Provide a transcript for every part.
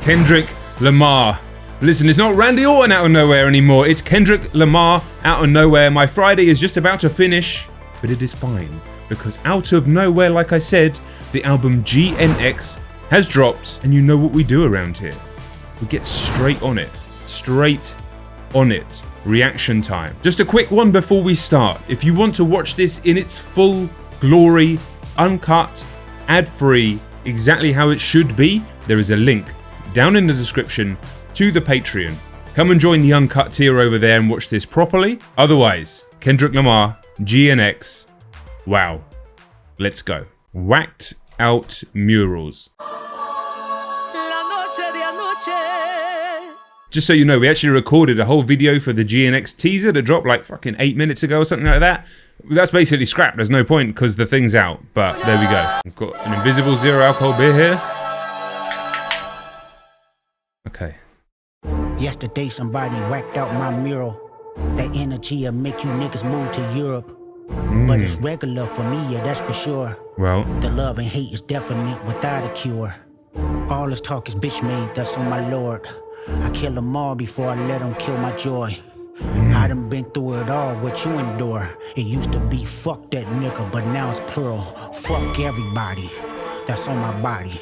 Kendrick Lamar. Listen, it's not Randy Orton out of nowhere anymore. It's Kendrick Lamar out of nowhere. My Friday is just about to finish, but it is fine because out of nowhere, like I said, the album GNX has dropped, and you know what we do around here. We get straight on it. Straight on it. Reaction time. Just a quick one before we start. If you want to watch this in its full glory, uncut, ad-free, exactly how it should be, there is a link down in the description to the Patreon. Come and join the uncut tier over there and watch this properly. Otherwise, Kendrick Lamar, GNX. Wow. Let's go. Whacked out murals. Just so you know, we actually recorded a whole video for the GNX teaser that dropped like fucking 8 minutes ago or something like that. That's basically scrapped. There's no point because the thing's out. But there we go. We've got an invisible zero alcohol beer here. Okay. Yesterday somebody whacked out my mural. That energy'll make you niggas move to Europe. But it's regular for me, yeah, that's for sure. Well, the love and hate is definite without a cure. All this talk is bitch made, that's on my lord. I kill them all before I let them kill my joy. I done been through it all, what you endure. It used to be fuck that nigga, but now it's plural. Fuck everybody, that's on my body.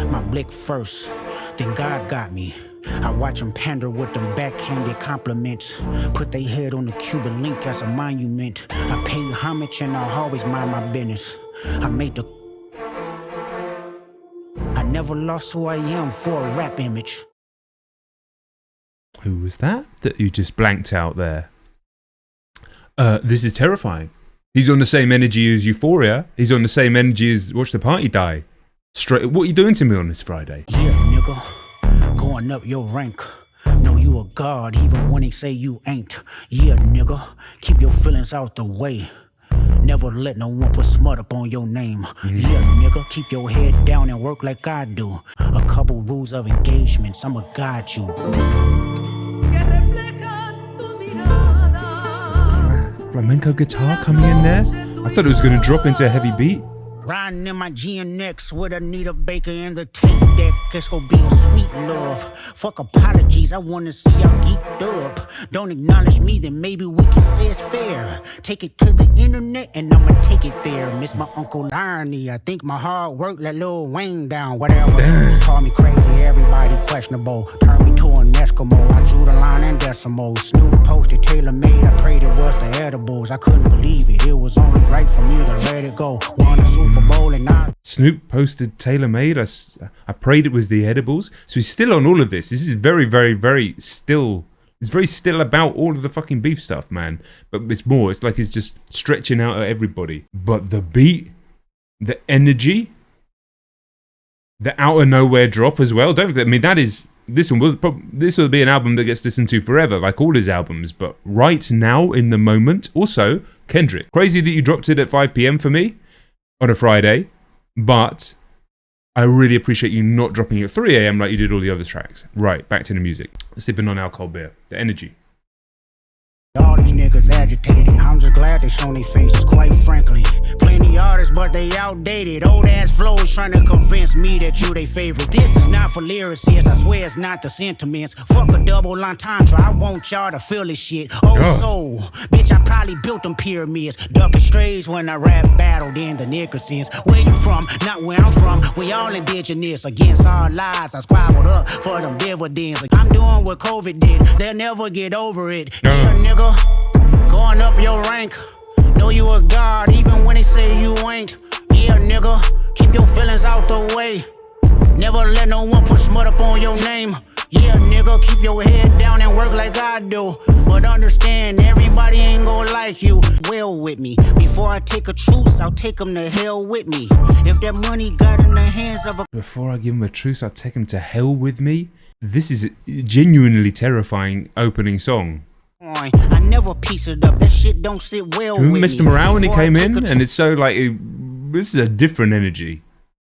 My blick first, then God got me. I watch them pander with them backhanded compliments. Put their head on the Cuban link as a monument. I pay homage and I'll always mind my business. I never lost who I am for a rap image. Who was that you just blanked out there? This is terrifying. He's on the same energy as Euphoria. He's on the same energy as Watch the Party Die. Straight. What are you doing to me on this Friday? Yeah, nigga. Going up your rank. Know you a god even when they say you ain't. Yeah, nigga. Keep your feelings out the way. Never let no one put smut up on your name. Yeah, nigga. Keep your head down and work like I do. A couple rules of engagements, I'ma guide you. Flamenco guitar coming in there? I thought it was going to drop into a heavy beat. Riding in my GNX with Anita Baker in the tape deck. It's gonna be a sweet love. Fuck apologies, I wanna see y'all geeked up. Don't acknowledge me, then maybe we can say it's fair. Take it to the internet and I'ma take it there. Miss my Uncle Irony, I think my hard work let Lil Wayne down. Whatever, call me crazy, everybody questionable. Turn me to an Eskimo, I drew the line in decimals. Snoop posted tailor made, I prayed it was the edibles. I couldn't believe it, it was only right for me to let it go. Won a Super Bowl and I Snoop posted tailor-made. I prayed it was the edibles. So he's still on all of this. This is very, very, very still. It's very still about all of the fucking beef stuff, man. But it's more. It's like he's just stretching out at everybody. But the beat, the energy, the out of nowhere drop as well. I mean, that is. This will be an album that gets listened to forever, like all his albums. But right now, in the moment, also Kendrick. Crazy that you dropped it at 5 p.m. for me on a Friday. But I really appreciate you not dropping it at 3 a.m. like you did all the other tracks. Right, back to the music. Sipping on alcohol beer. The energy. All these niggas agitated, I'm just glad they shown their faces, quite frankly. Plenty artists, but they outdated. Old ass flows trying to convince me that you they favorite. This is not for lyricists, I swear it's not the sentiments. Fuck a double entendre, I want y'all to feel this shit. Old soul, bitch, I probably built them pyramids. Ducking strays when I rap battled in the Nickersons. Where you from? Not where I'm from. We all indigenous. Against all lies, I squabbled up for them dividends. I'm doing what COVID did, they'll never get over it. Yeah, nigga. Going up your rank. Know you a god even when they say you ain't. Yeah, nigga. Keep your feelings out the way. Never let no one put smut up on your name. Yeah, nigga. Keep your head down and work like I do. But understand, everybody ain't gonna like you. Well with me. Before I take a truce, I'll take them to hell with me. If that money got in the hands of a... Before I give him a truce, I'll take him to hell with me? This is a genuinely terrifying opening song. I never piece it up. That shit don't sit well with me. Mr. Morale when he came in, and it's so like this is a different energy.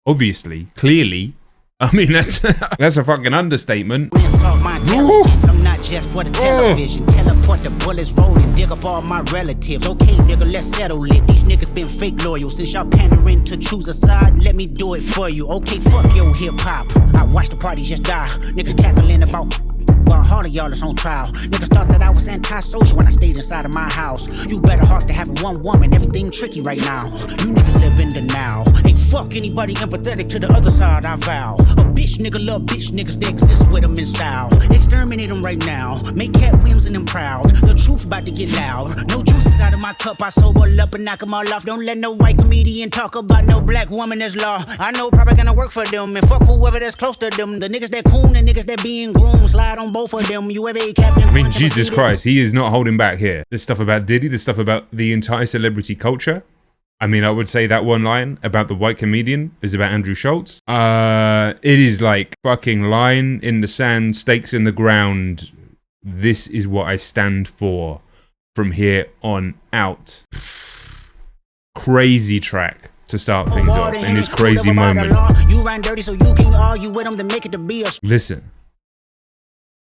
Obviously, clearly, I mean, that's a fucking understatement. I'm not just for the television. Teleport the bullets rolling, dig up all my relatives. Okay, nigga, let's settle it. These niggas been fake loyal. Since y'all pandering to choose a side, let me do it for you. Okay, fuck your hip hop. I watch the party just die. Niggas cackling about while all of y'all is on trial. Niggas thought that I was antisocial when I stayed inside of my house. You better off to having one woman, everything tricky right now. You niggas live in the now. Ain't fuck anybody empathetic to the other side, I vow. A bitch nigga love bitch niggas, they exist with them in style. Exterminate them right now, make Cat Williams and them proud. The truth about to get loud. No juices out of my cup, I sober up and knock them all off. Don't let no white comedian talk about no black woman that's law. I know probably gonna work for them, and fuck whoever that's close to them. The niggas that coon and niggas that being groomed, slide on both of them. You ever captain? I mean, Jesus Christ, he is not holding back here. This stuff about Diddy, this stuff about the entire celebrity culture. I mean, I would say that one line about the white comedian is about Andrew Schultz. It is like fucking line in the sand, stakes in the ground. This is what I stand for from here on out. Crazy track to start things off in this crazy moment. You ran dirty so you can't argue with them to make it to be a... Listen.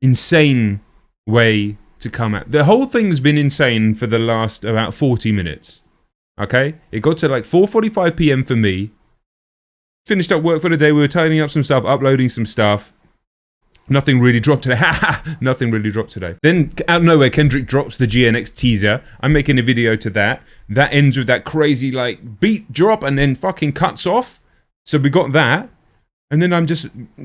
Insane way to come at. The whole thing's been insane for the last about 40 minutes. Okay? It got to like 4:45 p.m. for me. Finished up work for the day. We were tidying up some stuff, uploading some stuff. Nothing really dropped today. Nothing really dropped today. Then out of nowhere, Kendrick drops the GNX teaser. I'm making a video to that. That ends with that crazy like beat drop and then fucking cuts off. So we got that. And then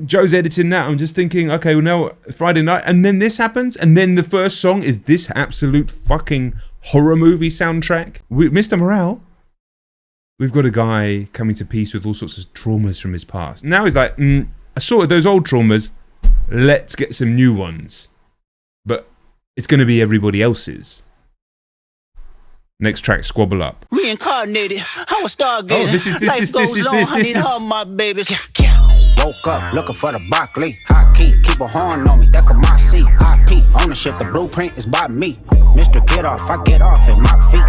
Joe's editing that. I'm just thinking, okay, well now Friday night. And then this happens. And then the first song is this absolute fucking horror movie soundtrack. Mr. Morale, we've got a guy coming to peace with all sorts of traumas from his past. Now he's like, I sorted those old traumas. Let's get some new ones. But it's going to be everybody else's. Next track, Squabble Up. Reincarnated, I was stargazing. Oh, this is my babies. Woke up looking for the broccoli. Hot key, keep a horn on me. That could my seat. IP, ownership, the blueprint is by me. Mr. Get Off, I get off at my feet.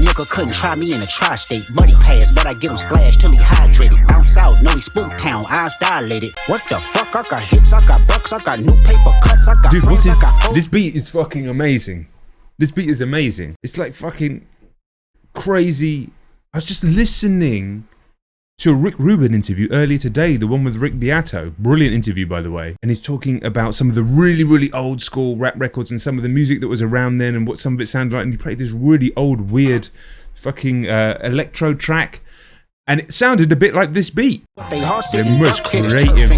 Nigga couldn't try me in a tri-state. Buddy passed, but I get him splashed till he hydrated. Bounce out, know he spook town, eyes dilated. What the fuck? I got hits, I got bucks, I got new paper cuts, I got dude, friends, I got folks. This beat is fucking amazing. This beat is amazing. It's like fucking crazy. I was just listening to a Rick Rubin interview earlier today, the one with Rick Beato. Brilliant interview, by the way. And he's talking about some of the really, really old school rap records and some of the music that was around then and what some of it sounded like. And he played this really old, weird fucking electro track. And it sounded a bit like this beat. The most creative,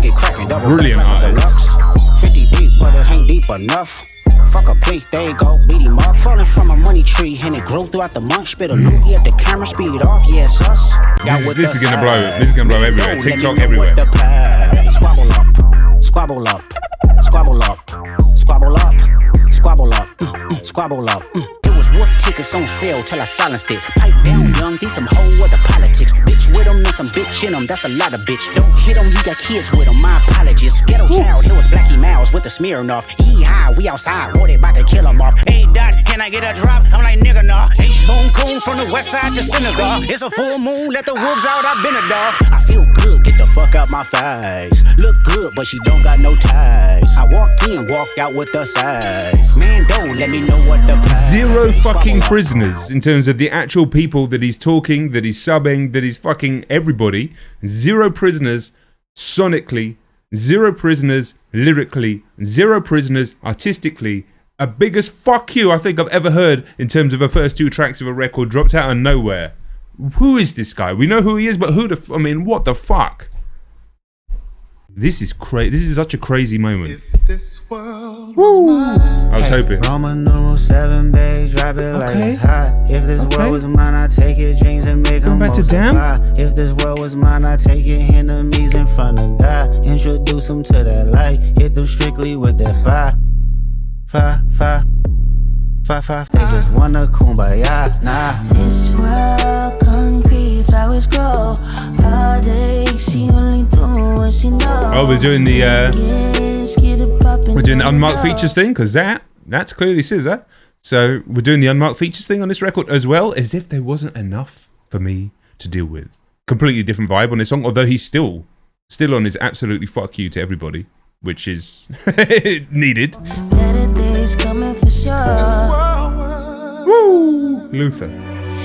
brilliant artist. 50 deep, but it ain't deep enough. Fuck a plea, there you go, beat him up. Falling from a money tree, and it grew throughout the month. Spit a loogie at the camera, speed off, yes, us. This is gonna blow. This is gonna blow everywhere. TikTok everywhere. Squabble up, squabble up, squabble up, squabble up, squabble up, squabble up. Wolf tickets on sale till I silenced it. Pipe down, young, these some whole other politics. Bitch with him and some bitch in him, that's a lot of bitch. Don't hit him, he got kids with him, my apologies. Ghetto child, here was Blackie Miles with the Smirnoff. He high, we outside, boy, they about to kill him off. Hey, Dot, can I get a drop? I'm like, nigga, nah. H-Bone Coon from the west side to Senegal. It's a full moon, let the wolves out, I've been a dog. I feel good, get the fuck out my face. Look good, but she don't got no ties. I walked in, walked out with the size. Man, don't let me know what the price. Zero fucking prisoners in terms of the actual people that he's talking, that he's subbing, that he's fucking everybody. Zero prisoners sonically, zero prisoners lyrically, zero prisoners artistically. A biggest fuck you I think I've ever heard in terms of the first two tracks of a record dropped out of nowhere. Who is this guy? We know who he is, but I mean, what the fuck? This is crazy. This is such a crazy moment. If this world woo! I was hoping. Roman numeral 7, babe, drop it like it's hot. If this world was mine, I take it, dreams and make them multiply. If this world was mine, I take it, enemies in front of God. Introduce them to that light, hit them strictly with that fire. Five, they just wanna kumbaya, nah. This world concrete, flowers grow. All day, she only do what she knows. Oh, we're doing the unmarked features thing, because that's clearly SZA. So we're doing the unmarked features thing on this record as well, as if there wasn't enough for me to deal with. Completely different vibe on this song, although he's still on his absolutely fuck you to everybody, which is needed. Better days coming for sure. Woo! Luther.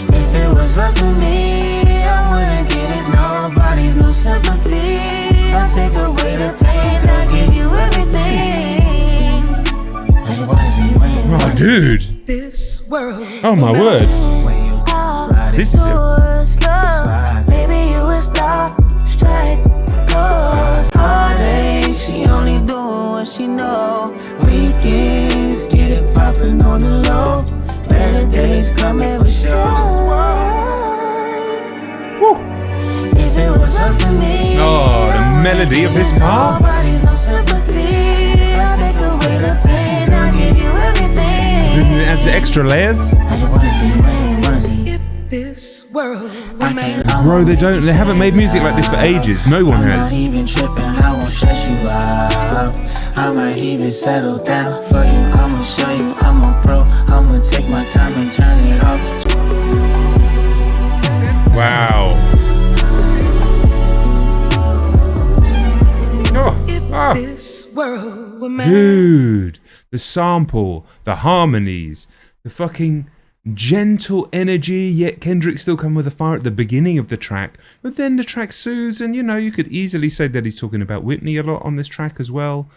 If it was up to me, I wouldn't give it nobody's no sympathy. I'll take away the pain, I'll give you everything. I just wanna see you win. Oh, dude. This world. Oh, my word. This is a... slow. Maybe you would stop, strike, goes. Heartache, she only doing what she know. Weekends, get it poppin' on the low. Better days coming for sure. Woo. If it was up to me, Oh, the melody of this part. nobody's no sympathy. I'll take away the pain, I'll give you everything. It adds extra layers. I just wanna see you win, wanna see. This world. Bro, they haven't made music like this for ages. No one I'm not has. even tripping, I won't stress you out. I might even settle down for you. I'ma show you I'm a pro. I'ma take my time and turn it off. Wow. Oh, This world will dude. The sample, the harmonies, the fucking gentle energy, yet Kendrick still come with a fire at the beginning of the track, but then the track soothes, and you could easily say that he's talking about Whitney a lot on this track as well.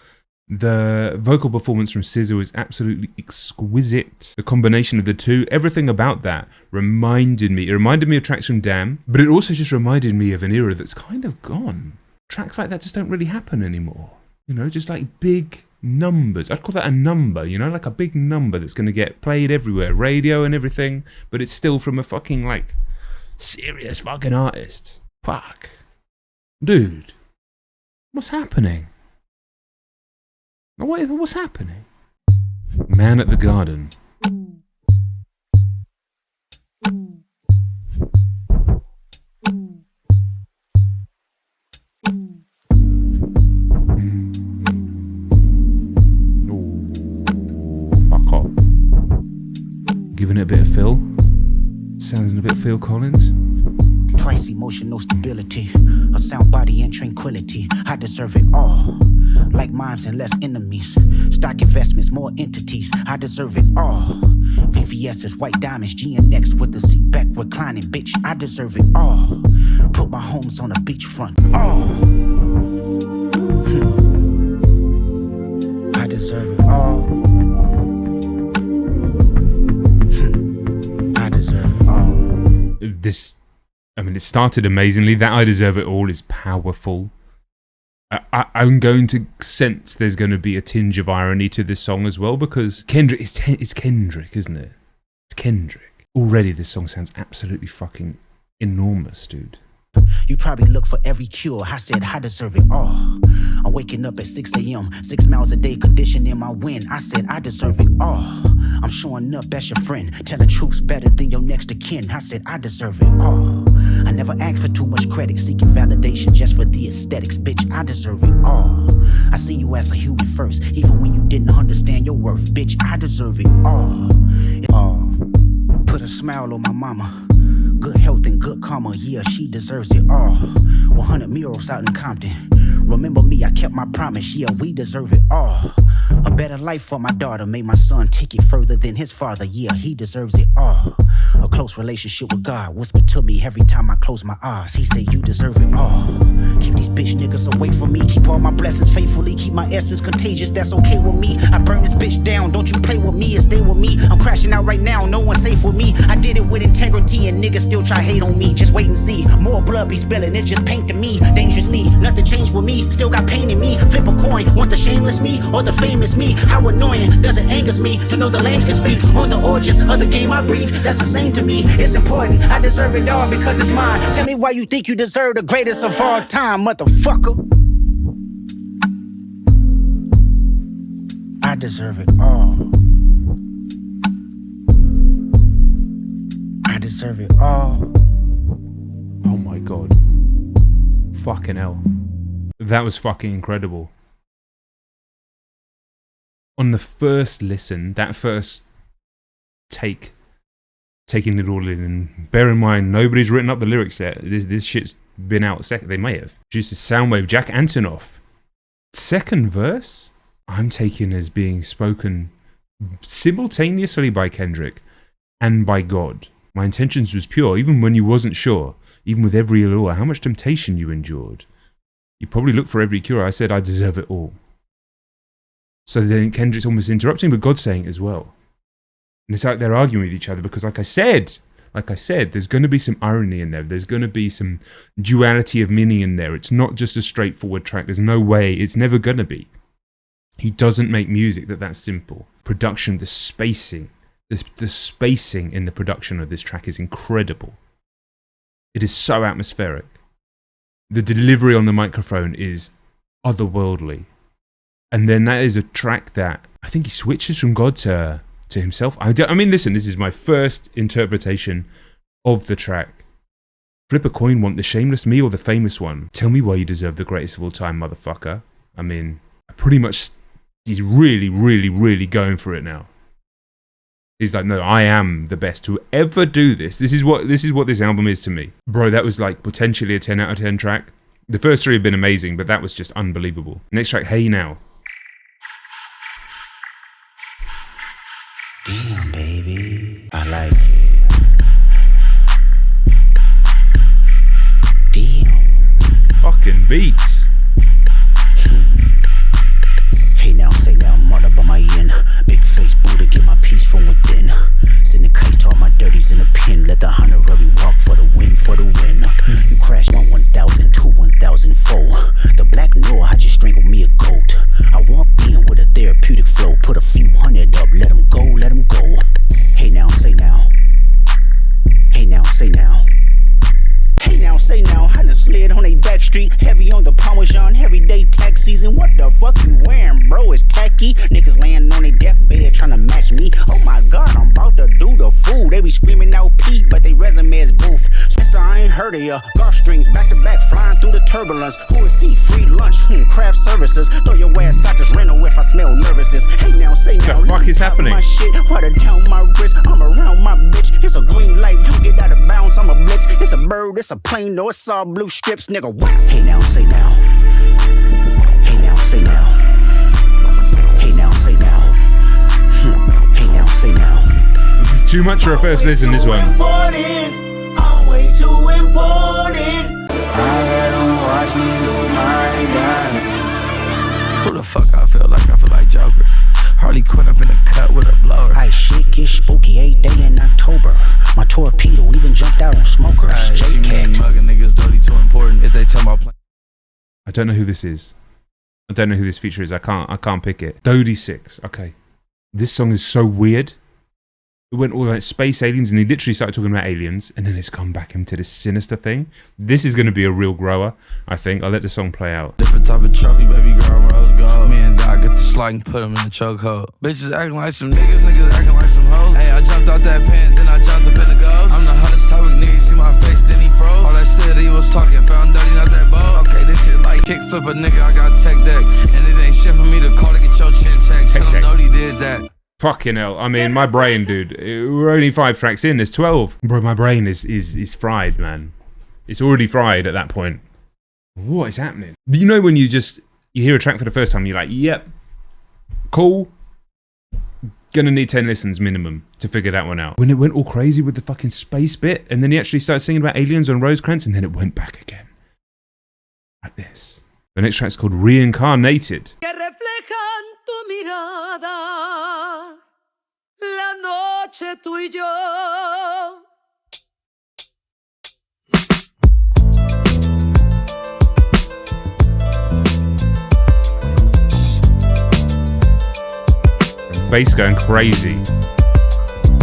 The vocal performance from SZA is absolutely exquisite. The combination of the two, everything about that reminded me of tracks from Damn, but it also just reminded me of an era that's kind of gone. Tracks like that just don't really happen anymore. Just like big numbers. I'd call that a number, like a big number that's going to get played everywhere, radio and everything, but it's still from a fucking, like, serious fucking artist. Fuck. Dude. What's happening? What's happening? Man at the Garden. Giving it a bit of Phil. Sounding a bit Phil Collins. Twice emotional stability, a sound body and tranquility. I deserve it all. Like minds and less enemies. Stock investments, more entities. I deserve it all. VVS's white diamonds, GNX with the seat back reclining. Bitch, I deserve it all. Put my homes on a beachfront. All. I deserve it all. I deserve it all. It started amazingly. That I Deserve It All is powerful. I'm going to sense there's going to be a tinge of irony to this song as well, because Kendrick, it's Kendrick, isn't it? It's Kendrick. Already this song sounds absolutely fucking enormous, dude. You probably look for every cure. I said I deserve it all. I'm waking up at 6 a.m. 6 miles a day, conditioning my win. I said I deserve it all. I'm showing up as your friend, telling truths better than your next of kin. I said I deserve it all. I never asked for too much credit, seeking validation just for the aesthetics. Bitch, I deserve it all. I see you as a human first, even when you didn't understand your worth. Bitch, I deserve it all. Put a smile on my mama. Good health and good karma, yeah, she deserves it all. 100 murals out in Compton. Remember me, I kept my promise, yeah, we deserve it all. A better life for my daughter, made my son take it further than his father, yeah, he deserves it all. A close relationship with God, whisper to me every time I close my eyes. He said, you deserve it all. Keep these bitch niggas away from me, keep all my blessings faithfully, keep my essence contagious, that's okay with me. I burn this bitch down, don't you play with me and stay with me. I'm crashing out right now, no one's safe with me. I did it with integrity and niggas still try hate on me. Just wait and see, more blood be spilling, it's just paint to me. Dangerously, nothing changed with me, still got pain in me. Flip a coin, want the shameless me or the famous me? How annoying does it angers me to know the lames can speak on the origins of the game I breathe? That's the same to me, it's important, I deserve it all because it's mine. Tell me why you think you deserve the greatest of all time, motherfucker. I deserve it all. I deserve it all. Oh my god. Fucking hell. That was fucking incredible. On the first listen, that first taking it all in. And bear in mind, nobody's written up the lyrics yet. This shit's been out a second. They may have. Produced Soundwave, Jack Antonoff. Second verse, I'm taking as being spoken simultaneously by Kendrick and by God. My intentions was pure, even when you wasn't sure. Even with every allure, how much temptation you endured. You probably looked for every cure. I said I deserve it all. So then Kendrick's almost interrupting, but God's saying it as well. And it's like they're arguing with each other because like I said, there's going to be some irony in there. There's going to be some duality of meaning in there. It's not just a straightforward track. There's no way. It's never going to be. He doesn't make music that's simple. Production, the spacing in the production of this track is incredible. It is so atmospheric. The delivery on the microphone is otherworldly. And then that is a track that I think he switches from God to himself. I mean, listen, this is my first interpretation of the track. Flip a coin, want the shameless me or the famous one? Tell me why you deserve the greatest of all time, motherfucker. I mean, pretty much, he's really, really, really going for it now. He's like, no, I am the best to ever do this. This is what this album is to me. Bro, that was like potentially a 10 out of 10 track. The first three have been amazing, but that was just unbelievable. Next track, Hey Now. Damn, baby, I like it. Damn. Fucking beats. Hey now, say now, murder by my yin. Big face Buddha, get my peace from within. Send the case to all my dirties in a pin. Let the honorary walk for the win, for the win. You crashed 1,000, 1,004. The black Noah, I just strangled me a goat. I walked in with a therapeutic flow. Put a few hundred up, let them go, let them go. Hey now, say now. Hey now, say now. Hey now, say now, I done slid on a back street. Heavy on the Parmesan, everyday tax season. What the fuck you wearing, bro? It's tacky. Niggas laying on their deathbed trying to match me. Oh my god, I'm about to do the fool. They be screaming out P, but they resume is boof. Sister, I ain't heard of ya. Golf strings back to back, flying through the turbulence. Who is he? Free lunch, craft services. Throw your ass out this rental if I smell nervousness. Hey now, say now. What the fuck is happening? My shit, water down my wrist. I'm around my bitch. It's a green light, don't get out of bounds. I'm a blitz. It's a bird, it's a plane, no, it's all blue strips, nigga. What? Hey now, say now. Hey now, say now. Hey now, say now. Hey now, say now. This is too much for a first listen, this one. I'm way too important. I let them watch me do my dance. Who the fuck I feel like Joker. Harley Quinn up in the cut with a blower. Ice shit get spooky 8 day in October. My torpedo even jumped out on smokers. She mean mugging niggas dirty too important. If they tell my plan. I don't know who this is. I don't know who this feature is. I can't pick it. Dodie 6. Okay. This song is so weird. It went all like space aliens and he literally started talking about aliens and then it's come back into this sinister thing. This is going to be a real grower, I think. I'll let the song play out. Different type of trophy, baby girl, rose gold. Me and Doc get the slide and put them in the chokehold. Bitches acting like some niggas acting like some hoes. Hey, I jumped out that pen, then I jumped up in the ghost. I'm the hottest topic, nigga, see my face, then he froze. All that shit he was talking, found dirty, not that bold. Okay, this shit like kick flip a nigga, I got tech decks. And it ain't shit for me to call to get your chin checked. Tell him Dodie did that. Fucking hell. I mean, my brain, dude. We're only 5 tracks in. There's 12. Bro, my brain is fried, man. It's already fried at that point. What is happening? You know when you hear a track for the first time, you're like, yep, cool. Gonna need 10 listens minimum to figure that one out. When it went all crazy with the fucking space bit, and then he actually started singing about aliens on Rosecrans, and then it went back again. Like this. The next track's called Reincarnated. La noche tú y yo. Bass going crazy.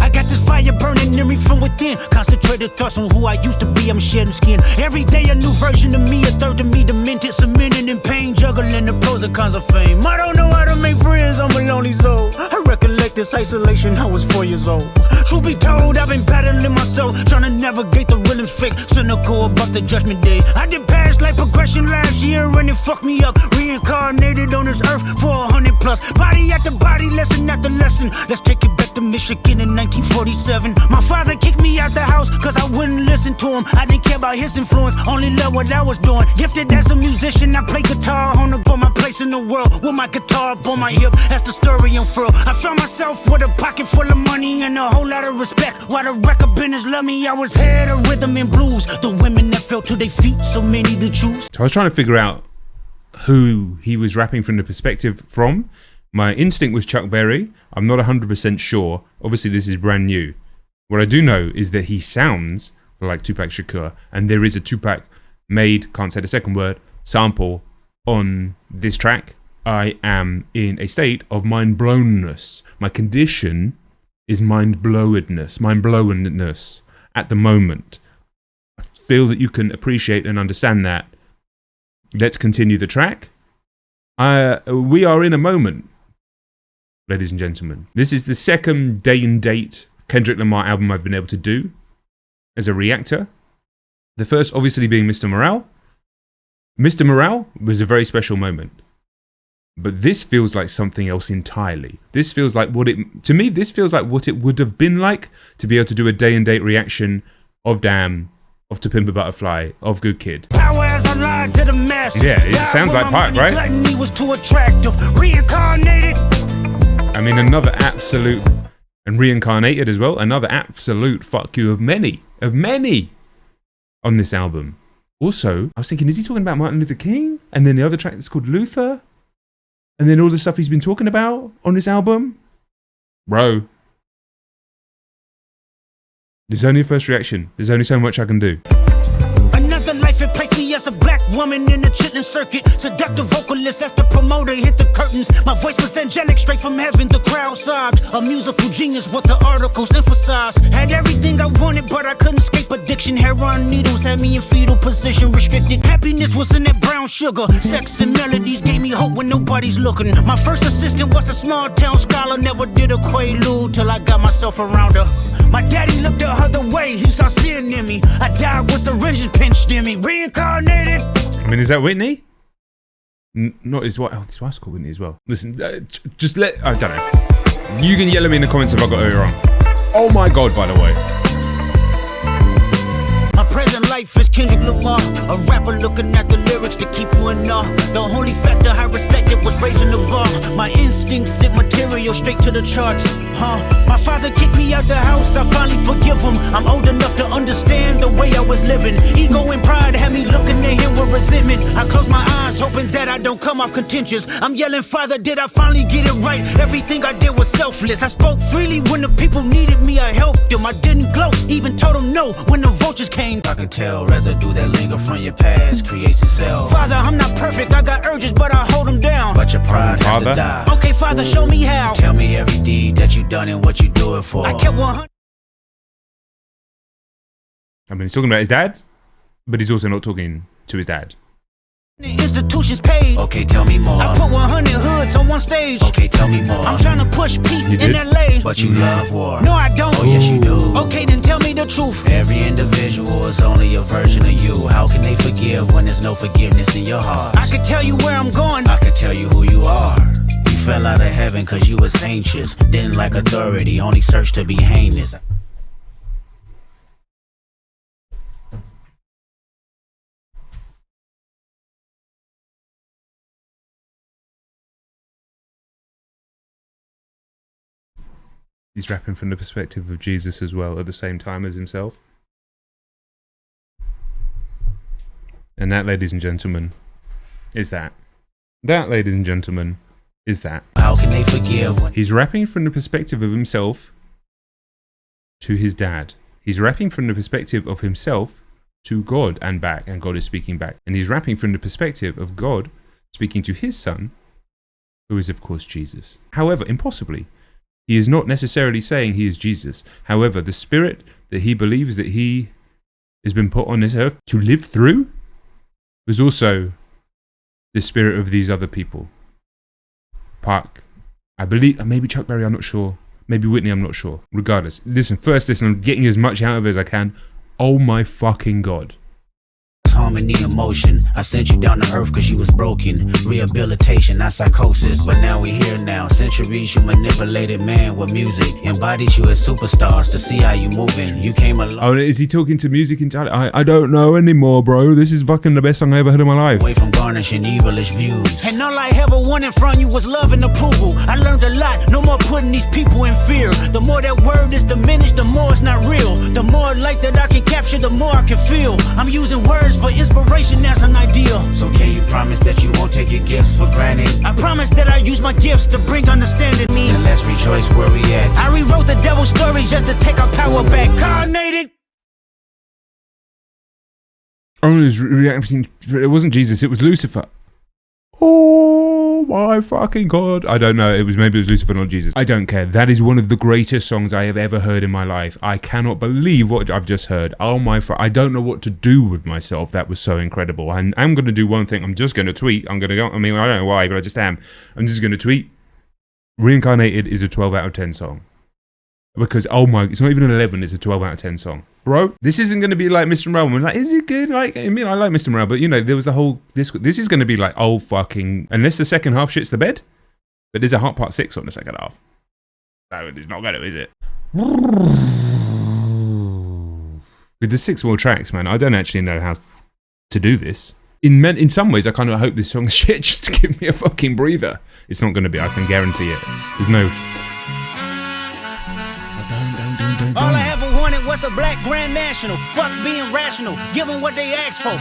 I got this fire burning in me from within. Concentrated thoughts on who I used to be. I'm shedding skin. Every day a new version of me, a third of me demented, cemented in pain, juggling the pros and cons of fame. I don't know how to make friends, I'm a lonely soul. I recollect this isolation, I was 4 years old. Truth be told, I've been battling myself, trying to navigate the rhythm was fake, cynical about the judgment day. I did past life progression last year and it fucked me up. Reincarnated on this earth for 100 plus. Body after body, lesson after lesson. Let's take it back to Michigan in 1947. My father kicked me out the house cause I wouldn't listen to him. I didn't care about his influence, only loved what I was doing. Gifted as a musician, I play guitar on the go. My place in the world with my guitar up on my hip. That's the story unfurled. I found myself with a pocket full of money and a whole lot of respect. While the record business loved me, I was head of rhythm and blues. The women that fell to their feet, so many to choose. So I was trying to figure out who he was rapping from the perspective from. My instinct was Chuck Berry. I'm not 100% sure. Obviously, this is brand new. What I do know is that he sounds like Tupac Shakur, and there is a Tupac made, can't say the second word, sample on this track. I am in a state of mind-blownness. My condition is mind-blowedness at the moment. I feel that you can appreciate and understand that. Let's continue the track. We are in a moment, ladies and gentlemen. This is the second day and date Kendrick Lamar album I've been able to do as a reactor. The first obviously being Mr. Morale. Mr. Morale was a very special moment. But this feels like something else entirely. This feels like to me, this feels like what it would have been like to be able to do a day and date reaction of Damn, of To Pimp a Butterfly, of Good Kid. Power as I lied to the masses. Yeah, it sounds like Park, right? Gluttony was too attractive. Reincarnated. I mean, another absolute, and Reincarnated as well, another absolute fuck you of many on this album. Also, I was thinking, is he talking about Martin Luther King? And then the other track that's called Luther? And then all the stuff he's been talking about on this album? Bro. There's only a first reaction. There's only so much I can do. Another life, it placed me as a black woman in the chitlin circuit. Seductive vocalist as the promoter hit the curtains. My voice was angelic, straight from heaven. The crowd sobbed. A musical genius, what the articles emphasize. Had everything I wanted, but I couldn't escape addiction. Heroin needles had me in fetal position, restricted. Happiness was in that brown sugar. Sex and melodies gave me hope when nobody's looking. My first assistant was a small town scholar. Never did a quaalude till I got myself around her. My daddy looked the other way, he saw sin in me. I died with syringes pinched in me. Reincarnated. I mean, is that Whitney? Not his wife. Oh, his wife's called Whitney as well. Listen, just I don't know. You can yell at me in the comments if I got it wrong. Oh my God, by the way. My present life is Kendrick Lamar, a rapper looking at the lyrics to keep you in awe. The only factor I respected was raising the bar. My instincts sent material straight to the charts. My father kicked me out the house, I finally forgive him. I'm old enough to understand the way I was living. Ego and pride had me looking at him with resentment. I close my eyes, hoping that I don't come off contentious. I'm yelling, Father, did I finally get it right? Everything I did was selfless. I spoke freely when the people needed me, I helped them. I didn't gloat, even told them no when the vultures came. I can tell residue that linger from your past creates itself. Father, I'm not perfect, I got urges, but I hold them down. But your pride has to die. Okay, Father, show me how. Tell me every deed that you done and what you do it for. I kept 100. I mean, he's talking about his dad, but he's also not talking to his dad. Institutions paid. Okay, tell me more. I put 100 hoods on one stage. Okay, tell me more. I'm trying to push peace in LA. But you love war. No, I don't. Oh, yes, you do. Okay, then tell me the truth. Every individual is only a version of you. How can they forgive when there's no forgiveness in your heart? I could tell you where I'm going. I could tell you who you are. You fell out of heaven cause you was anxious. Didn't like authority, only searched to be heinous. He's rapping from the perspective of Jesus as well, at the same time as himself. And that, ladies and gentlemen, is that. That, ladies and gentlemen, is that. How can they forgive? He's rapping from the perspective of himself to his dad. He's rapping from the perspective of himself to God and back, and God is speaking back. And he's rapping from the perspective of God speaking to his son, who is of course Jesus. However, impossibly, he is not necessarily saying he is Jesus. However, the spirit that he believes that he has been put on this earth to live through was also the spirit of these other people. Park, I believe, maybe Chuck Berry, I'm not sure. Maybe Whitney, I'm not sure. Regardless, listen, I'm getting as much out of it as I can. Oh my fucking God. Harmony and emotion. I sent you down to earth cause you was broken. Rehabilitation, not psychosis. But now we here now. Centuries you manipulated man with music. Embodied you as superstars to see how you moving. You came along. Oh, is he talking to music entirely? I don't know anymore, bro. This is fucking the best song I ever heard in my life. Away from garnishing evilish views. And all I ever wanted from you was love and approval. I learned a lot. No more putting these people in fear. The more that word is diminished, the more it's not real. The more light that I can capture, the more I can feel. I'm using words for inspiration as an ideal. So can you promise that you won't take your gifts for granted? I promise that I use my gifts to bring understanding me. Then let's rejoice where we at. I rewrote the devil's story just to take our power back. Incarnated. Oh, it was reacting. It wasn't Jesus. It was Lucifer. Oh my fucking God. I don't know. Maybe it was Lucifer, not Jesus. I don't care. That is one of the greatest songs I have ever heard in my life. I cannot believe what I've just heard. Oh my, I don't know what to do with myself. That was so incredible. And I'm going to do one thing. I'm just going to tweet. I'm going to go. I mean, I don't know why, but I just am. I'm just going to tweet. Reincarnated is a 12 out of 10 song. Because, oh my, it's not even an 11, it's a 12 out of 10 song. Bro, this isn't going to be like Mr. Morale. Like, is it good? Like, I mean, I like Mr. Morale, but you know, there was the whole, this is going to be like, oh fucking, unless the second half shits the bed, but there's a Heart Part 6 on the second half. No, it's not going to, is it? With the 6 more tracks, man, I don't actually know how to do this. In some ways, I kind of hope this song's shit just to give me a fucking breather. It's not going to be, I can guarantee it. There's no... All I ever wanted was a black grand national. Fuck being rational, give them what they asked for.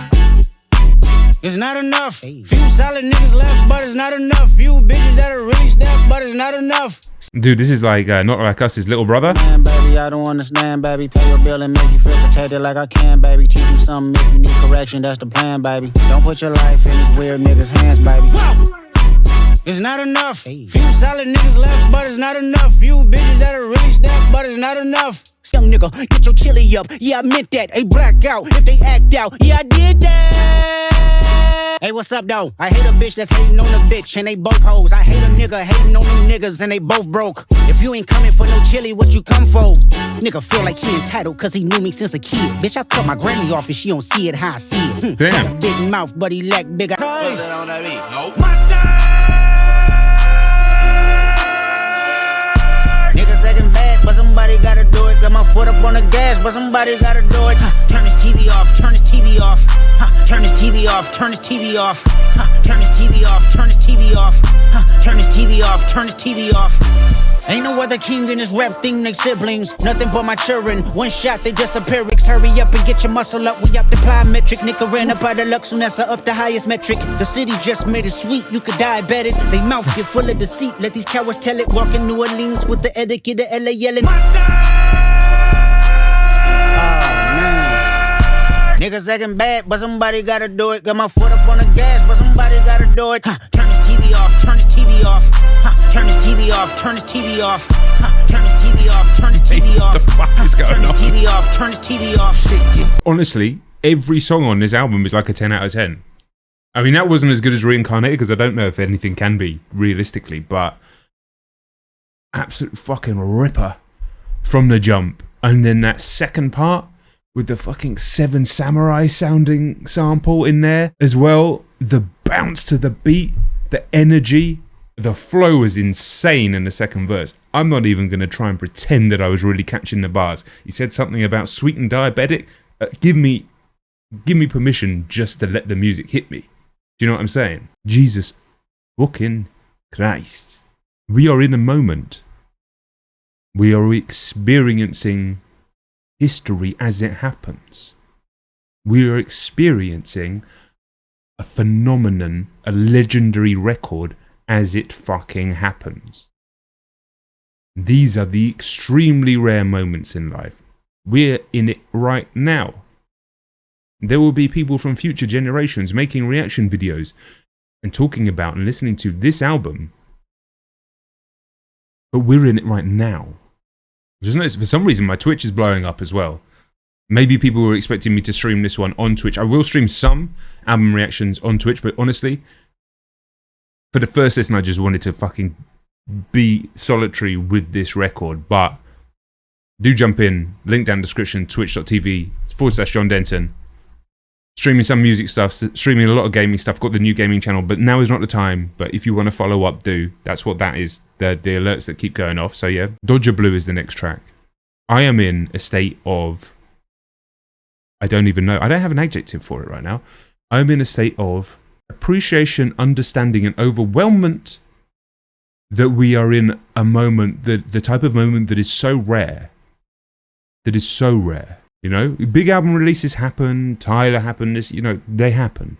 It's not enough. Few solid niggas left, but it's not enough. Few bitches that are really snapped, but it's not enough. Dude, this is like Not Like Us, his little brother. Man, baby, I don't understand, baby. Pay your bill and make you feel protected like I can, baby. Teach you something if you need correction, that's the plan, baby. Don't put your life in these weird niggas' hands, baby. Whoa. It's not enough. Few solid niggas left, but it's not enough. Few bitches that are really snapped, but it's not enough. Young nigga, get your chili up. Yeah, I meant that. They black out if they act out. Yeah, I did that. Hey, what's up, though? I hate a bitch that's hating on a bitch, and they both hoes. I hate a nigga hating on them niggas, and they both broke. If you ain't coming for no chili, what you come for? Nigga feel like he entitled, cause he knew me since a kid. Bitch, I cut my granny off and she don't see it how I see it. Damn. Got a big mouth, but he lack bigger. Hey. Niggas acting bad, but somebody gotta do it. Got my foot up on the gas, but somebody gotta do it. Turn this TV off, turn this TV off. Turn this TV off, turn this TV off. Turn this TV off, turn this TV off. Turn this TV off, turn this TV off. Ain't no other king in this rap thing, they siblings. Nothing but my children. One shot, they disappear. Hurry up and get your muscle up. We up the plyometric. Nigga ran up out of Lux, Unessa up the highest metric. The city just made it sweet. You could diabetic. They mouth get full of deceit. Let these cowards tell it. Walk in New Orleans with the etiquette of LA yelling. Niggas acting bad, but somebody gotta do it. Got my foot up on the gas, but somebody gotta do it. Turn this TV off, turn this TV off. Turn this TV off, turn this TV off. Turn this TV off, turn this TV off. What the fuck is going on? Turn this TV off, turn this TV off. Honestly, every song on this album is like a 10 out of 10. I mean, that wasn't as good as Reincarnated, because I don't know if anything can be, realistically, but absolute fucking ripper from the jump. And then that second part, with the fucking Seven Samurai sounding sample in there as well. The bounce to the beat, the energy, the flow was insane in the second verse. I'm not even going to try and pretend that I was really catching the bars. He said something about sweet and diabetic. Give me permission just to let the music hit me. Do you know what I'm saying? Jesus fucking Christ. We are in a moment. We are experiencing history as it happens. We are experiencing a phenomenon, a legendary record as it fucking happens. These are the extremely rare moments in life. We're in it right now. There will be people from future generations making reaction videos and talking about and listening to this album, but we're in it right now. Just notice, for some reason, my Twitch is blowing up as well. Maybe people were expecting me to stream this one on Twitch. I will stream some album reactions on Twitch, but honestly, for the first listen, I just wanted to fucking be solitary with this record. But Do jump in. Link down description, twitch.tv/JonDenton. Streaming some music stuff, streaming a lot of gaming stuff. Got the new gaming channel, but now is not the time. But if you want to follow up, do. That's what that is. The alerts that keep going off. So yeah, Dodger Blue is the next track. I am in a state of... I don't even know. I don't have an adjective for it right now. I'm in a state of appreciation, understanding, and overwhelmment that we are in a moment, the type of moment that is so rare. That is so rare. You know, big album releases happen, Tyler happened, this, you know, they happen.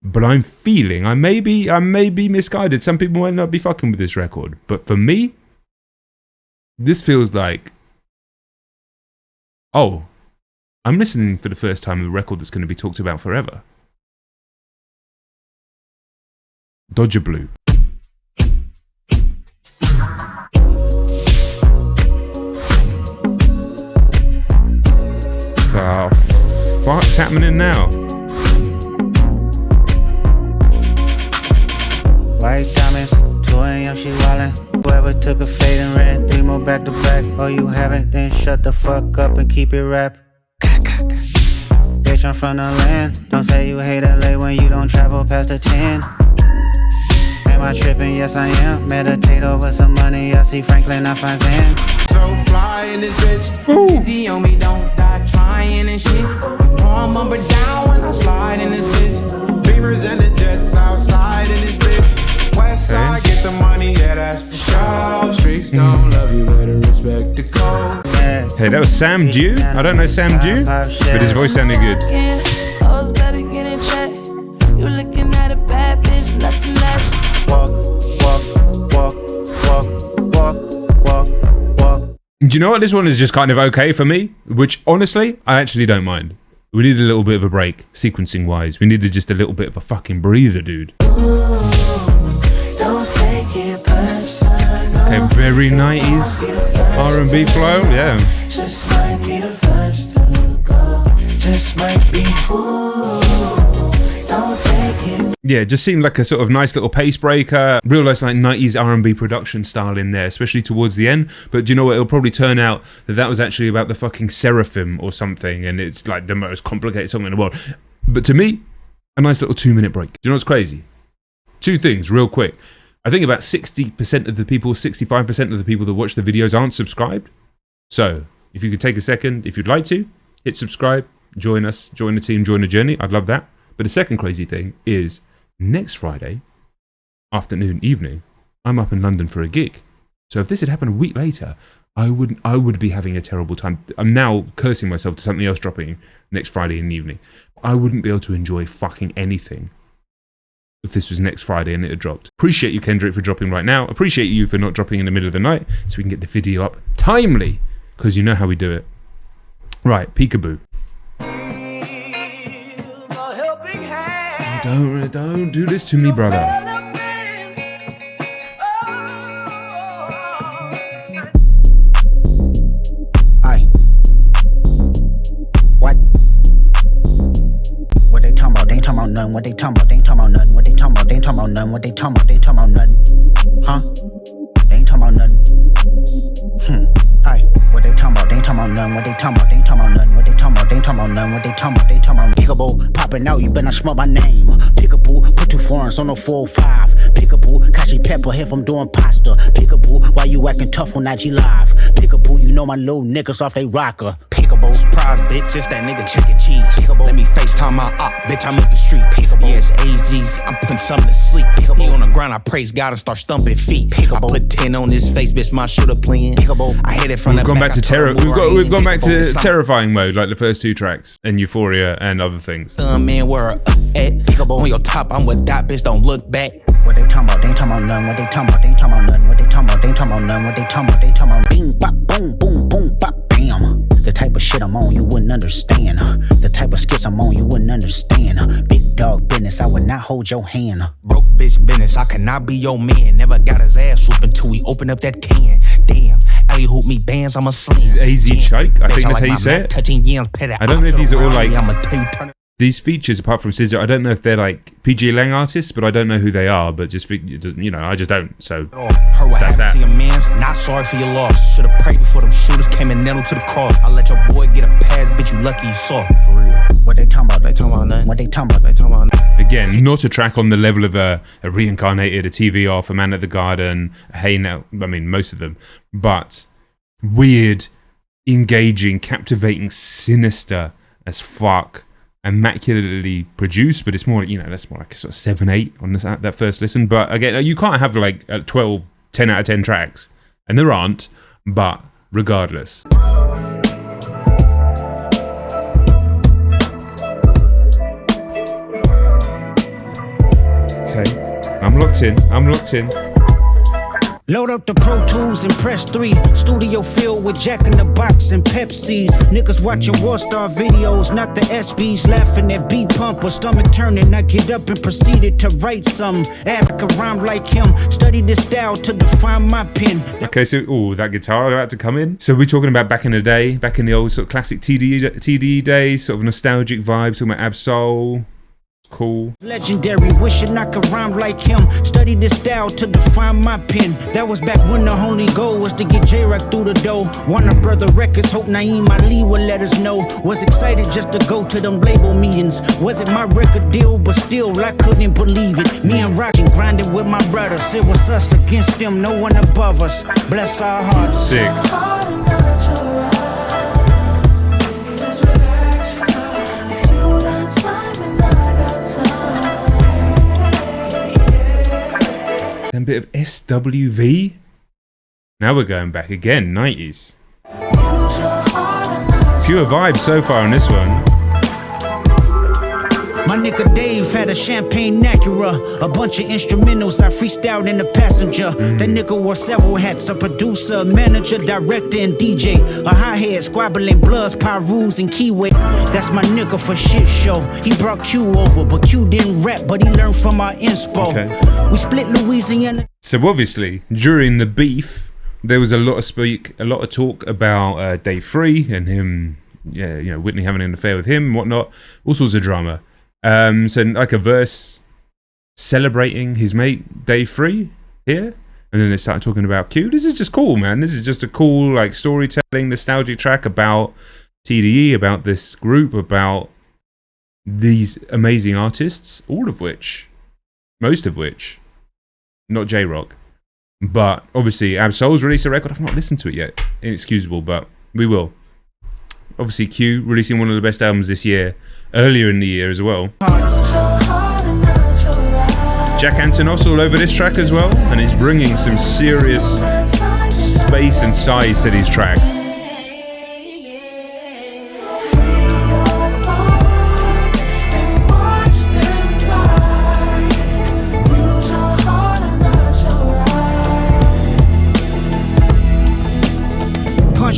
But I'm feeling, I may be misguided. Some people might not be fucking with this record. But for me, this feels like, oh, I'm listening for the first time to a record that's going to be talked about forever. Dodger Blue. What the fuck's happening now? White diamonds, 2 a.m. she wildin'. Whoever took a fade and ran 3 more back to back. Oh, you haven't? Then shut the fuck up and keep it rap. Bitch, I'm from the land. Don't say you hate LA when you don't travel past the 10. Am I tripping? Yes, I am. Meditate over some money. I see Franklin, I find Van. So fly in this bitch. 50 on me, don't die trying and shit. You know I'm up and down when I slide in this bitch. Beamers and the jets outside in this bitch. West side, get the money, yeah, that's for sure. Streets don't love you, better respect the code. Hey, that was Sam Dew. I don't know Sam Dew, but his voice sounded good. You looking at a bad bitch, nothing less. Walk, walk, walk, walk, walk, walk. Do you know what? This one is just kind of okay for me, which honestly, I actually don't mind. We needed a little bit of a break, sequencing wise. We needed just a little bit of a fucking breather, dude. Don't take it personal. Okay, very 90s R&B flow, yeah. Just might be the first to go. Just might be who. Don't take it. Yeah, it just seemed like a sort of nice little pace breaker. Real nice like 90s R&B production style in there, especially towards the end. But do you know what? It'll probably turn out that was actually about the fucking Seraphim or something, and it's like the most complicated song in the world. But to me, a nice little 2-minute break. Do you know what's crazy? 2 things, real quick. I think about 60% of the people, 65% of the people that watch the videos aren't subscribed. So, if you could take a second, if you'd like to, hit subscribe, join us, join the team, join the journey. I'd love that. But the second crazy thing is, next Friday, afternoon, evening, I'm up in London for a gig. So if this had happened a week later, I would be having a terrible time. I'm now cursing myself to something else dropping next Friday in the evening. I wouldn't be able to enjoy fucking anything if this was next Friday and it had dropped. Appreciate you, Kendrick, for dropping right now. Appreciate you for not dropping in the middle of the night so we can get the video up timely, because you know how we do it. Right, peekaboo. Don't do this to me, brother. Aye. What? What they talking about? They ain't talking about none. What they talking about? They ain't talking about none. What they talking about? They ain't talking about none. What they talking about? They ain't talking about none. Huh? They ain't talking about none. Aye. What they talking about? They ain't talking about none. What they talking about? They ain't talking about none. What they talking about? They ain't talking about none. What they talking about? They talking about peekaboo. Popping out, you better not smell my name. Peekaboo, put 2 foreigns on the 405. Peekaboo, Kashi Pepper if I'm doing pasta. Peekaboo, why you acting tough on IG Live? Peekaboo, you know my little niggas off they rocker. Peekaboo, Surprise, bitch, it's that nigga chicken cheese. Peekaboo. Let me FaceTime my op, bitch, I'm up the street. Peekaboo. Yes, AGs, I'm putting something to sleep. Peekaboo. He on the ground, I praise God and start stumping feet. Peekaboo. I put 10 on his face, bitch, my shooter playing. Peekaboo. I hit it from the back. We've gone back to terrifying mode, like the first 2 tracks, and Euphoria and other things. Man, where at? Peekaboo. On your top, I'm with that bitch, don't look back. what they talking about? They ain't talking about none. What they talking about? They ain't talking about none. What they talking about? They ain't talking about none. What they talking about? They talking about bing, bop, boom, boom, boom, bop, bam. The type of shit I'm on, you wouldn't understand. The type of skits I'm on, you wouldn't understand. Big dog business, I would not hold your hand. Broke bitch business, I cannot be your man. Never got his ass whooped until we open up that can. Damn, alley hoop me bands, I'm a slam. AZ Chike, I think that's how you say it. Touching yams, pet. I don't know if these are all like these features, apart from Scissor, I don't know if they're like PG Lang artists, but I don't know who they are. But just, you know, I just don't. So heard what that's happened that. to your mans. Not sorry for your loss. Should've prayed before them shooters came and nailed to the cross. I let your boy get a pass, bitch. You lucky you saw. For real. What they talking about? They talking about nothing. What they talking about? They talking about nothing. Again, not a track on the level of a Reincarnated, a TVR for Man at the Garden, Hey Now. I mean, most of them, but weird, engaging, captivating, sinister as fuck. Immaculately produced, but it's more, you know, that's more like a sort of 7-8 on this, that first listen. But again, you can't have like 12 10 out of 10 tracks, and there aren't, but regardless. Okay, I'm locked in. Load up the Pro Tools and press 3. Studio filled with Jack in the Box and Pepsis. Niggas watching Warstar videos, not the SBs. Laughing at beat pump or stomach turning. I get up and proceeded to write some. Africa rhyme like him. Study this style to define my pen. Okay, so that guitar about to come in. So we're talking about back in the day, back in the old sort of classic TDE days, sort of nostalgic vibes, talking about Ab-Soul. Cool. Legendary, wishing I could rhyme like him. Study this style to define my pen. That was back when the only goal was to get J-Rock through the door. Warner Brother Records, hope Naeem Ali would let us know. Was excited just to go to them label meetings. Was it my record deal? But still, I couldn't believe it. Me and Rockin' grinding with my brothers. It was us against them, no one above us. Bless our hearts. Sick. A bit of SWV. Now we're going back again, 90s. Pure vibes so far on this one. My nigga Dave had a champagne Acura, a bunch of instrumentals I freestyled in the passenger. That nigga wore several hats, a producer, manager, director, and DJ. A hi-hat, squabbling bloods, Pyrus, and keyway. That's my nigga for shit show. He brought Q over, but Q didn't rap, but he learned from our inspo. Okay. We split Louisiana. So obviously, during the beef, there was a lot of talk about Dave Free and him, yeah, you know, Whitney having an affair with him and whatnot. All sorts of drama. So like a verse celebrating his mate Dave Free here, and then they started talking about Q. This is just cool, man. This is just a cool like storytelling, nostalgic track about TDE, about this group, about these amazing artists, most of which, not J-Rock, but obviously Ab-Soul's released a record. I've not listened to it yet. Inexcusable, but we will. Obviously Q releasing one of the best albums this year. Earlier in the year as well. Jack Antonos all over this track as well, and he's bringing some serious space and size to these tracks.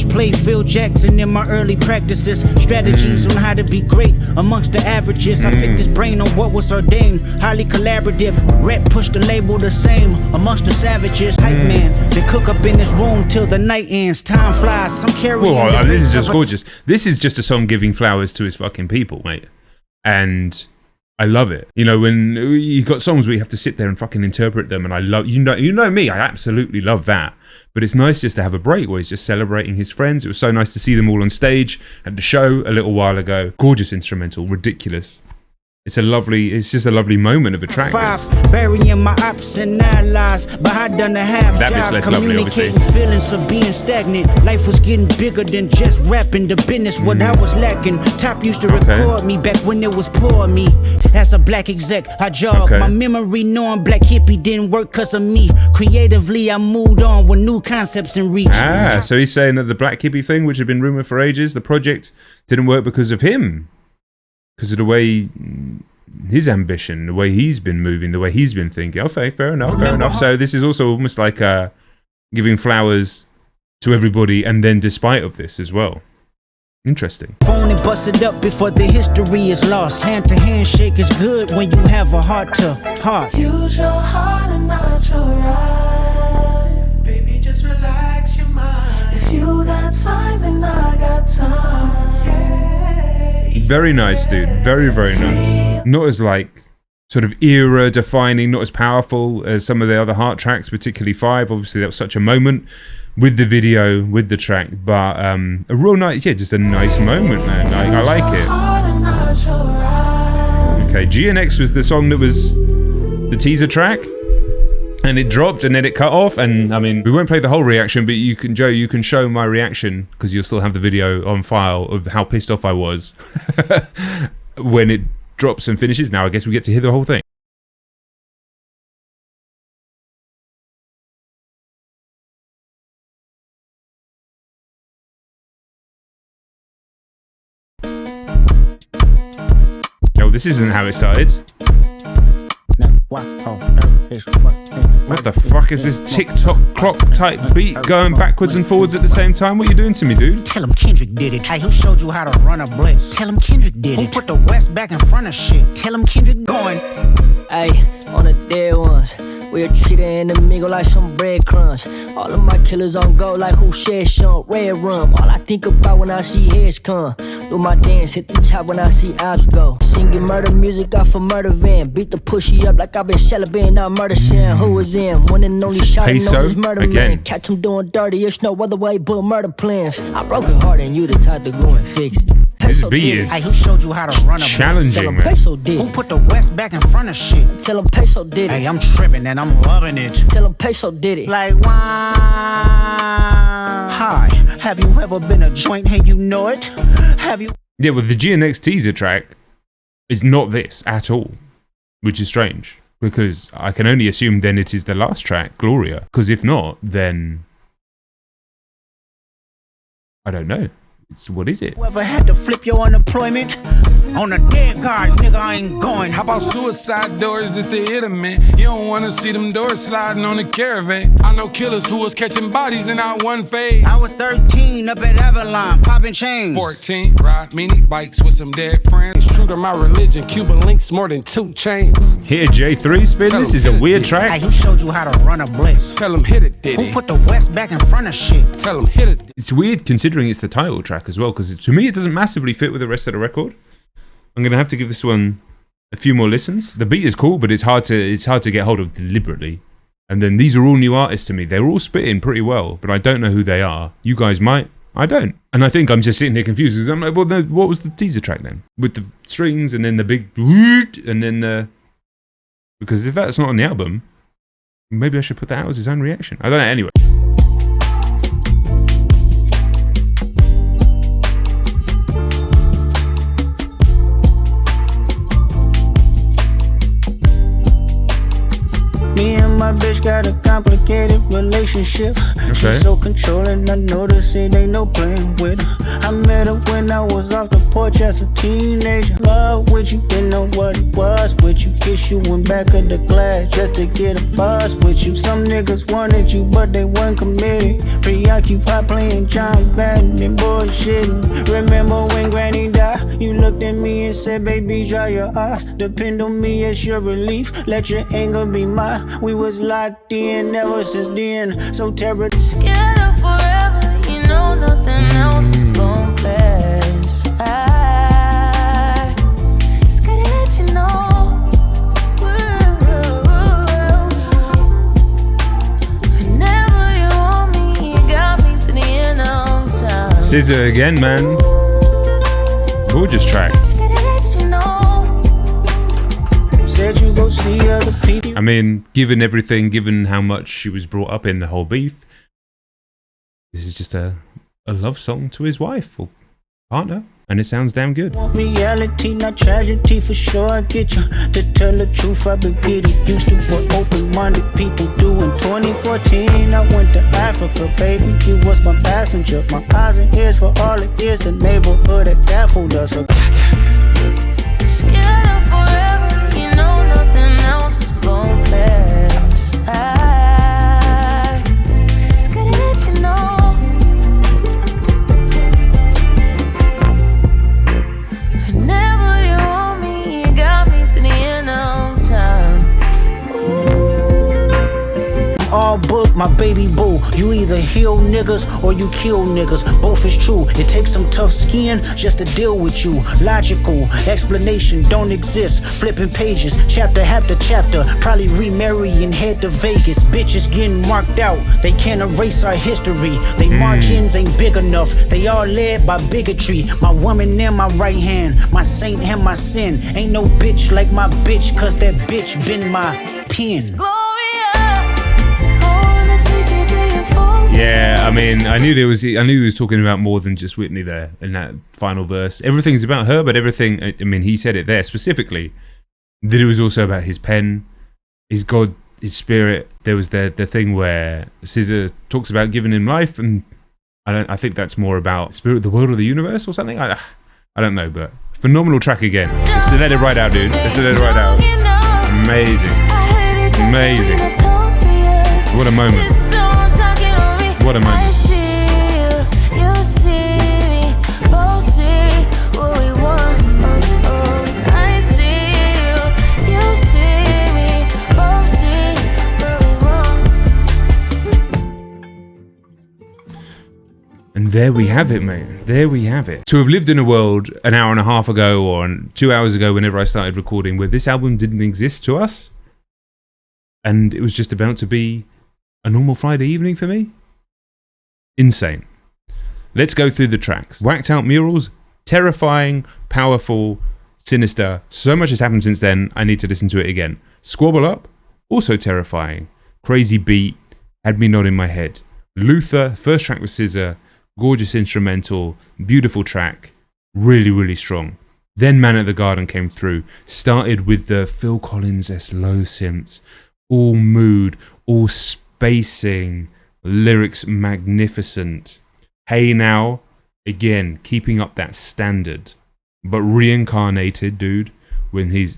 Play Phil Jackson in my early practices. Strategies on how to be great amongst the averages. I picked his brain on what was ordained. Highly collaborative. Rep pushed the label the same amongst the savages. Hype man, they cook up in this room till the night ends. Time flies. Some carry. Whoa, this is just gorgeous. This is just a song giving flowers to his fucking people, mate. And I love it. You know, when you got songs where you have to sit there and fucking interpret them, and I love, you know me, I absolutely love that. But it's nice just to have a break where he's just celebrating his friends. It was so nice to see them all on stage at the show a little while ago. Gorgeous instrumental, ridiculous. It's just a lovely moment of a track. Burying my ops and allies, but I done a half that job less lovely, obviously. Feelings of being stagnant. Life was getting bigger than just rapping. The business, what I was lacking. Top used to record me back when it was poor me. As a black exec, I jogged my memory knowing black hippie didn't work cause of me. Creatively, I moved on with new concepts in reach. So he's saying that the black hippie thing, which had been rumored for ages, the project didn't work because of him. Because of the way his ambition, the way he's been moving, the way he's been thinking. Okay, fair enough. So this is also almost like giving flowers to everybody, and then despite of this as well. Interesting. Phone and bust it up before the history is lost. Hand to hand shake is good when you have a heart to heart. Use your heart and not your eyes. Baby, just relax your mind. If you got time and I got time. Very nice, dude. Very, very nice. Not as like sort of era defining, not as powerful as some of the other Heart tracks, particularly 5. Obviously that was such a moment with the video, with the track, but a real nice, yeah, just a nice moment, man. I like it. Okay, GNX was the song that was the teaser track, and it dropped and then it cut off, and I mean, we won't play the whole reaction, but you can, Joe, you can show my reaction, because you'll still have the video on file of how pissed off I was when it drops and finishes. Now I guess we get to hear the whole thing. Oh, this isn't how it started. What the fuck is this TikTok clock type beat going backwards and forwards at the same time? What are you doing to me, dude? Tell him Kendrick did it. Hey, who showed you how to run a blitz? Tell him Kendrick did it. Who put the West back in front of shit? Tell him Kendrick going. Ay, on the dead ones. We'll treat her in the mingle like some breadcrumbs. All of my killers on go like who shed some red rum. All I think about when I see heads come. Do my dance, hit the top when I see ops go. Singing murder music off a murder van. Beat the pussy up like I've been celebrating out murder sin. Who was in? One and only shot and know who's murder again. Man. Catch him doing dirty, it's no other way but murder plans. I broke it hard and you the type to go and fix it. This beat is hey, who showed you how to run a challenging, man. Who put the West back in front of shit? Tell him Peso did it. Hey, I'm tripping and I'm loving it. Tell him Peso did it. Like, wow. Hi, have you ever been a joint and you know it? Have you? Yeah, well, the GNX teaser track is not this at all, which is strange, because I can only assume then it is the last track, Gloria, because if not, then I don't know. What is it? Whoever had to flip your unemployment on the dead guys, nigga, I ain't going. How about suicide doors? It's the hit 'em, man. You don't wanna see them doors sliding on the caravan. I know killers who was catching bodies in our one phase. I was 13 up at Avalon, popping chains. 14, ride mini bikes with some dead friends. It's true to my religion, Cuban links more than 2 chains. Here, J3 spin. This is a weird track. Hey, who showed you how to run a blitz? Tell him hit it, did Who it? put the West back in front of shit? Tell him hit it. It's weird considering it's the title track as well, because to me it doesn't massively fit with the rest of the record. I'm gonna have to give this one a few more listens. The beat is cool, but it's hard to get hold of deliberately. And then these are all new artists to me. They're all spitting pretty well, but I don't know who they are. You guys might. I don't. And I think I'm just sitting here confused because I'm like, well, then what was the teaser track then? With the strings and then the big and then because if that's not on the album, maybe I should put that out as his own reaction. I don't know. Anyway. Me and my bitch got a complicated relationship. She's so controlling, I notice it ain't no playing with her. I met her when I was off the porch as a teenager. Love with you, didn't know what it was with you. Kiss you in back of the glass just to get a buzz with you. Some niggas wanted you, but they weren't committed. Preoccupied playing John Madden and bullshitting. Remember when Granny died? You looked at me and said, baby, dry your eyes. Depend on me as your relief. Let your anger be mine. We was locked in ever since then. So terrible. Scared of forever, you know nothing else is gon' pass. I scared to let you know. Whenever you want me, you got me to the end of time. Scissor again, man. Gorgeous track. Scared to let you know. Said you go see other people. I mean, given everything, given how much she was brought up in the whole beef, this is just a love song to his wife or partner, and it sounds damn good. Reality, not tragedy, for sure I get you. To tell the truth, I've been getting used to what open-minded people do. In 2014, I went to Africa, baby. You was my passenger, my eyes and ears for all it is. The neighborhood that baffled us. Scared of forever, you know nothing else is gon' pass. I scared to let you know. Whenever you want me, you got me to the end of time. All book my baby boo. You either heal niggas or you kill niggas. Both is true. It takes some tough skin just to deal with you. Logical explanation don't exist. Flipping pages, chapter after chapter. Probably remarry and head to Vegas. Bitches getting marked out. They can't erase our history. They margins ain't big enough. They all led by bigotry. My woman in my right hand, my saint and my sin. Ain't no bitch like my bitch, cause that bitch been my pen. Yeah, I mean, I knew he was talking about more than just Whitney there in that final verse. Everything's about her, but everything, I mean, he said it there specifically, that it was also about his pen, his God, his spirit. There was the thing where SZA talks about giving him life, and I think that's more about spirit, the world, or the universe, or something. I don't know, but phenomenal track again. Let's let it ride out, dude. Let's let it ride out. Amazing. Amazing. What a moment. What a moment. And there we have it, mate. There we have it. To have lived in a world an hour and a half ago or 2 hours ago, whenever I started recording, where this album didn't exist to us, and it was just about to be a normal Friday evening for me. Insane. Let's go through the tracks. Whacked Out Murals, terrifying, powerful, sinister. So much has happened since then, I need to listen to it again. Squabble Up, also terrifying. Crazy beat, had me nodding my head. Luther, first track with SZA, gorgeous instrumental, beautiful track, really, really strong. Then Man at the Garden came through, started with the Phil Collins-esque low synths, all mood, all spacing, lyrics magnificent. Hey Now, again, keeping up that standard, but Reincarnated, dude, when he's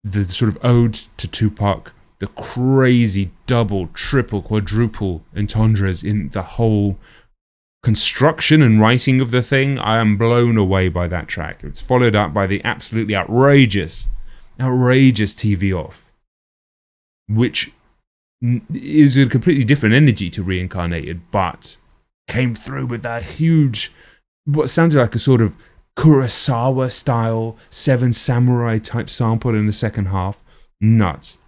the sort of ode to Tupac, the crazy double, triple, quadruple entendres in the whole construction and writing of the thing. I am blown away by that track. It's followed up by the absolutely outrageous TV Off, which is a completely different energy to Reincarnated, but came through with that huge, what sounded like a sort of Kurosawa style Seven Samurai type sample in the second half. Nuts.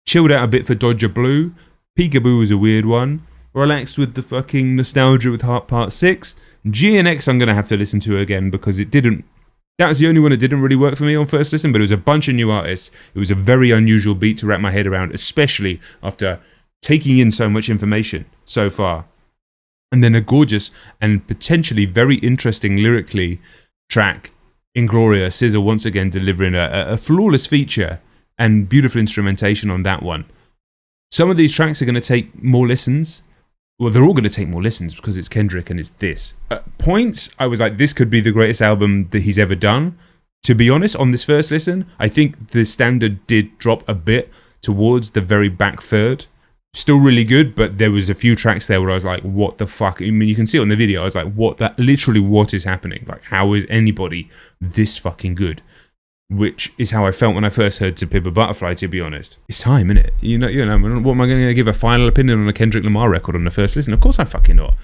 Chilled out a bit for Dodger Blue. Peekaboo was a weird one. Relaxed with the fucking nostalgia with Heart Part 6. GNX I'm going to have to listen to again because it didn't... That was the only one that didn't really work for me on first listen, but it was a bunch of new artists. It was a very unusual beat to wrap my head around, especially after taking in so much information so far. And then a gorgeous and potentially very interesting lyrically track in Gloria. SZA once again delivering a flawless feature and beautiful instrumentation on that one. Some of these tracks are going to take more listens. Well, they're all going to take more listens because it's Kendrick and it's this. At points, I was like, this could be the greatest album that he's ever done. To be honest, on this first listen, I think the standard did drop a bit towards the very back third. Still really good, but there was a few tracks there where I was like, what the fuck? I mean, you can see it on the video. I was like, literally what is happening? Like, how is anybody this fucking good? Which is how I felt when I first heard To Pimp a Butterfly, to be honest. It's time, innit? You know, what am I going to give a final opinion on a Kendrick Lamar record on the first listen? Of course I'm fucking not.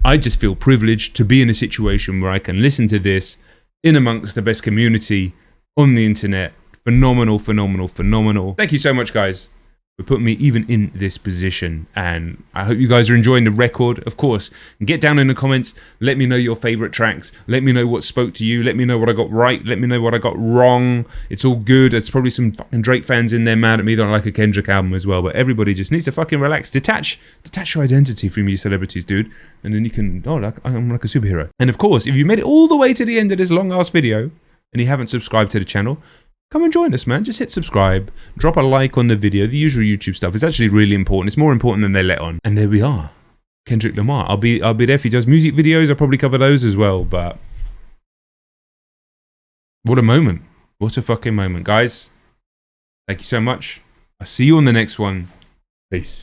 I just feel privileged to be in a situation where I can listen to this in amongst the best community on the internet. Phenomenal, phenomenal, phenomenal. Thank you so much, guys, for putting me even in this position, and I hope you guys are enjoying the record. Of course, get down in the comments, let me know your favorite tracks, let me know what spoke to you, let me know what I got right, let me know what I got wrong. It's all good. There's probably some fucking Drake fans in there mad at me that I like a Kendrick album as well, but everybody just needs to fucking relax, detach your identity from your celebrities, dude, and then you can, I'm like a superhero. And of course, if you made it all the way to the end of this long ass video and you haven't subscribed to the channel, come and join us, man. Just hit subscribe, drop a like on the video, the usual YouTube stuff. It's actually really important. It's more important than they let on. And there we are, Kendrick Lamar. I'll be there if he does music videos. I'll probably cover those as well. But what a moment! What a fucking moment, guys. Thank you so much. I'll see you on the next one. Peace.